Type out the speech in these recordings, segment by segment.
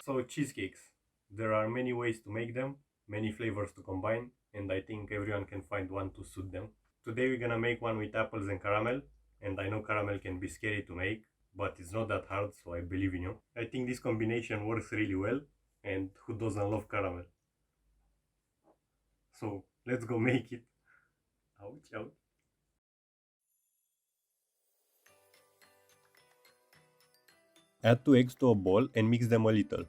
So cheesecakes. There are many ways to make them, many flavors to combine, and I think everyone can find one to suit them. Today we're gonna make one with apples and caramel, and I know caramel can be scary to make, but it's not that hard, so I believe in you. I think this combination works really well, and who doesn't love caramel? So let's go make it. Ouch, ouch. Add 2 eggs to a bowl and mix them a little.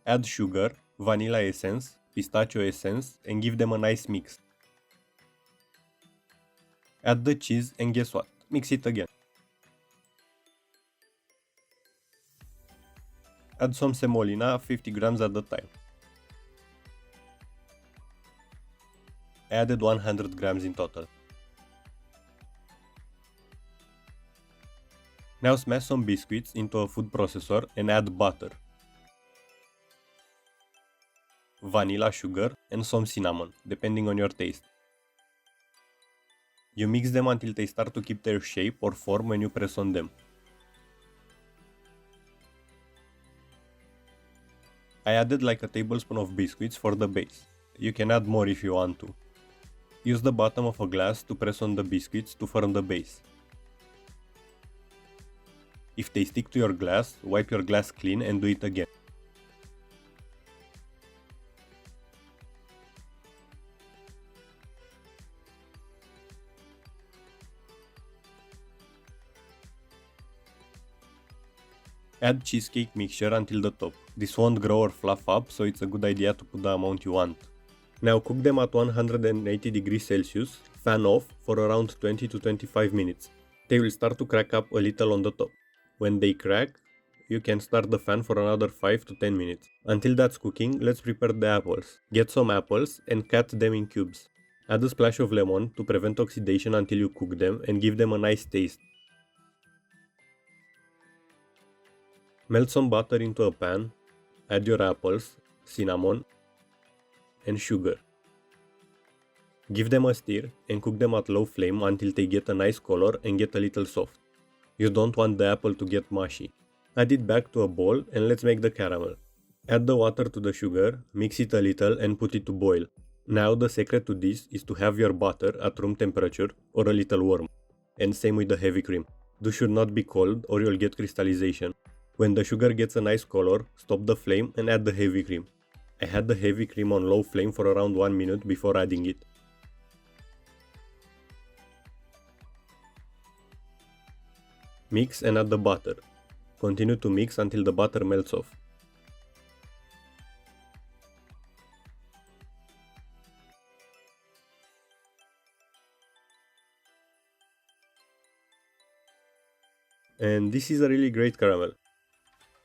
Add sugar, vanilla essence, pistachio essence, and give them a nice mix. Add the cheese and guess what? Mix it again. Add some semolina, 50 grams at a time. I added 100 grams in total. Now smash some biscuits into a food processor and add butter, vanilla sugar, and some cinnamon, depending on your taste. You mix them until they start to keep their shape or form when you press on them. I added like a tablespoon of biscuits for the base. You can add more if you want to. Use the bottom of a glass to press on the biscuits to form the base. If they stick to your glass, wipe your glass clean and do it again. Add cheesecake mixture until the top. This won't grow or fluff up, so it's a good idea to put the amount you want. Now cook them at 180 degrees Celsius, fan off, for around 20 to 25 minutes. They will start to crack up a little on the top. When they crack, you can start the fan for another 5 to 10 minutes. Until that's cooking, let's prepare the apples. Get some apples and cut them in cubes. Add a splash of lemon to prevent oxidation until you cook them and give them a nice taste. Melt some butter into a pan, add your apples, cinnamon, and sugar. Give them a stir and cook them at low flame until they get a nice color and get a little soft. You don't want the apple to get mushy. Add it back to a bowl and let's make the caramel. Add the water to the sugar, mix it a little and put it to boil. Now the secret to this is to have your butter at room temperature or a little warm. And same with the heavy cream. This should not be cold or you'll get crystallization. When the sugar gets a nice color, stop the flame and add the heavy cream. I had the heavy cream on low flame for around 1 minute before adding it. Mix and add the butter. Continue to mix until the butter melts off. And this is a really great caramel.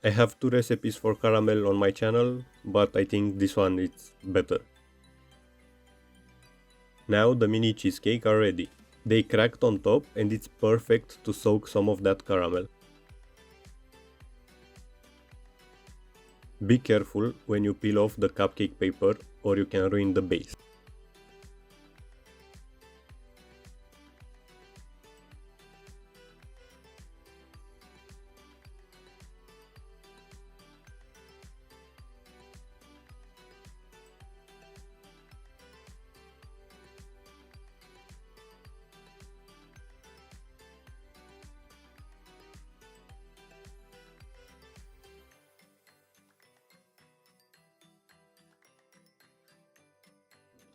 I have 2 recipes for caramel on my channel, but I think this one is better. Now the mini cheesecake are ready. They cracked on top and it's perfect to soak some of that caramel. Be careful when you peel off the cupcake paper or you can ruin the base.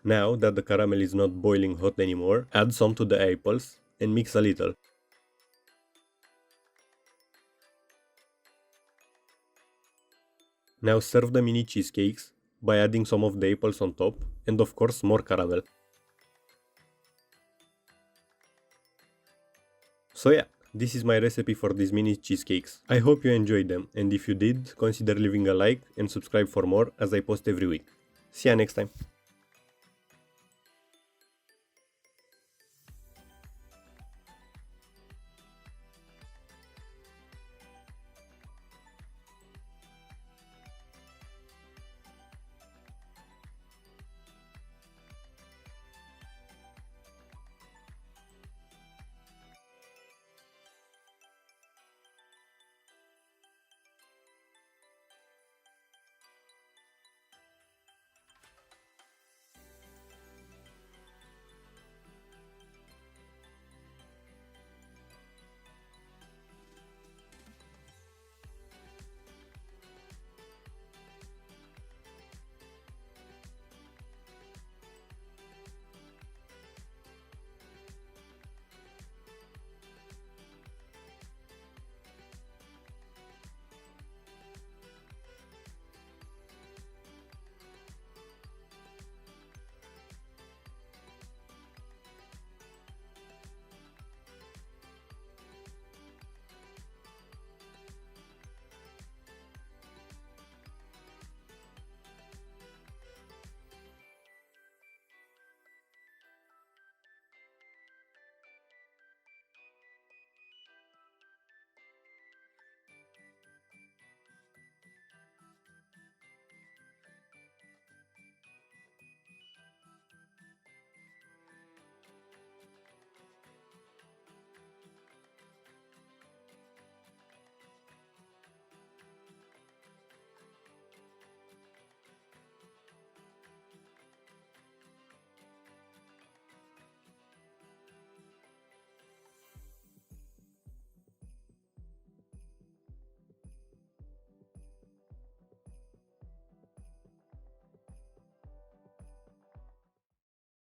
Now that the caramel is not boiling hot anymore, add some to the apples and mix a little. Now serve the mini cheesecakes by adding some of the apples on top and of course more caramel. So yeah, this is my recipe for these mini cheesecakes. I hope you enjoyed them, and if you did, consider leaving a like and subscribe for more as I post every week. See ya next time!